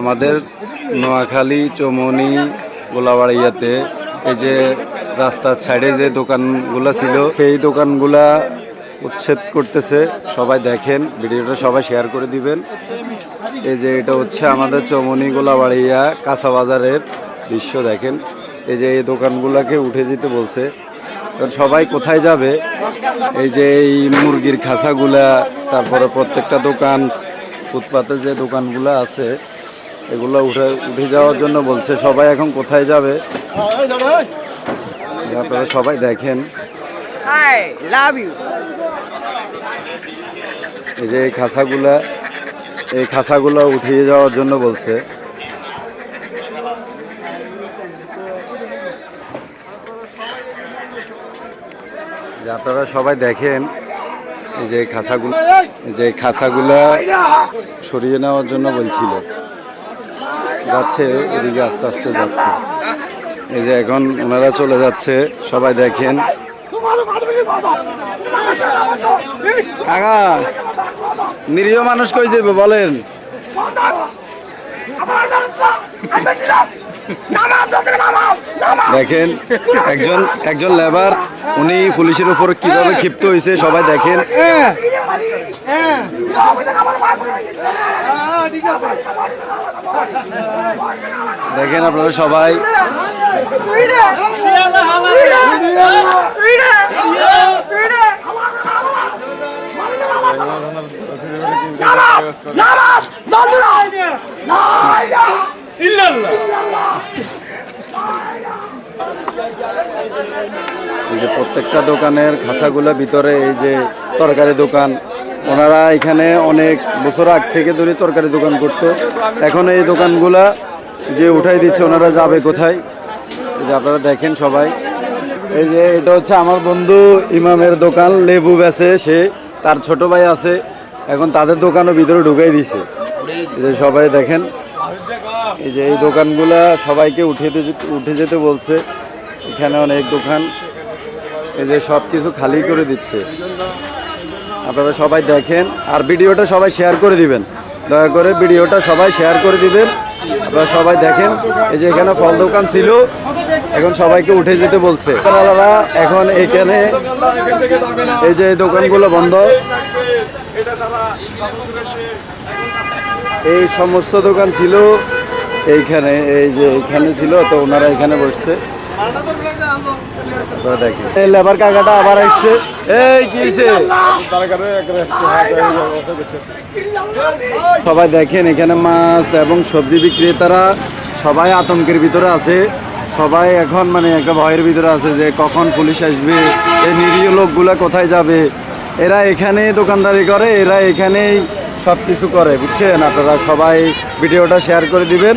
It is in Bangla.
আমাদের নোয়াখালী চৌমনি গোলাবাড়িয়াতে এই যে রাস্তার সাইডে যে দোকানগুলো ছিল সেই দোকানগুলা উচ্ছেদ করতেছে। সবাই দেখেন, ভিডিওটা সবাই শেয়ার করে দিবেন। এই যে এটা হচ্ছে আমাদের চৌমনি গোলাবাড়িয়া কাঁচা বাজারের দৃশ্য। দেখেন এই যে এই দোকানগুলোকে উঠে যেতে বলছে। সবাই কোথায় যাবে? এই যে এই মুরগির খাঁচাগুলা, তারপরে প্রত্যেকটা দোকান, ফুটপাতে যে দোকানগুলো আছে এগুলো উঠে যাওয়ার জন্য বলছে। সবাই এখন কোথায় যাবে আপনারা সবাই দেখেন। এই যে এই খাঁচাগুলো উঠিয়ে যাওয়ার জন্য বলছে। আপনারা সবাই দেখেন এই যে খাঁচাগুলো সরিয়ে নেওয়ার জন্য বলছিল। যাচ্ছে এদিকে আস্তে আস্তে যাচ্ছে। এই যে এখন ওনারা চলে যাচ্ছে, সবাই দেখেন। কাকা, নিরীহ মানুষ কই যাবে বলেন? দেখেন একজন লেবার, উনি পুলিশের উপর কিভাবে ক্ষিপ্ত হয়েছে সবাই দেখেন। দেখেন আপনারা সবাই। এই যে প্রত্যেকটা দোকানের খাঁচাগুলোর ভিতরে এই যে তরকারি দোকান, ওনারা এখানে অনেক বছর আগ থেকে ধরে তরকারি দোকান করতো। এখন এই দোকানগুলা যে উঠাই দিচ্ছে, ওনারা যাবে কোথায়? এই যে আপনারা দেখেন সবাই। এই যে এটা হচ্ছে আমার বন্ধু ইমামের দোকান, লেবু বেচে সে, তার ছোট ভাই আছে, এখন তাদের দোকানও ভিতরে ঢুকাই দিছে। এই যে সবাই দেখেন, এই যে এই দোকানগুলা সবাইকে উঠে যেতে বলছে। এখানে অনেক দোকান, এই যে সব কিছু খালি করে দিচ্ছে। আপনারা সবাই দেখেন, আর ভিডিওটা সবাই শেয়ার করে দিবেন। দয়া করে ভিডিওটা সবাই শেয়ার করে দিবেন। আপনারা সবাই দেখেন, এই যে এখানে ফল দোকান ছিল, এখন সবাইকে উঠে যেতে বলছে। এখন এখানে এই যে দোকানগুলো বন্ধ, এই সমস্ত দোকান ছিল এইখানে, এই যে এখানে ছিল, তো ওনারা এখানে বসছে। এই লেবার কাকাটা আবার আসছে। এই কি সবাই দেখেন, এখানে মাছ এবং সবজি বিক্রেতারা সবাই আতঙ্কের ভিতরে আছে। সবাই এখন মানে একটা ভয়ের ভিতরে আছে যে কখন পুলিশ আসবে, এই নিরীহ লোকগুলা কোথায় যাবে। এরা এখানে দোকানদারি করে, এরা এখানেই সব কিছু করে, বুঝছেন? আপনারা সবাই ভিডিওটা শেয়ার করে দিবেন।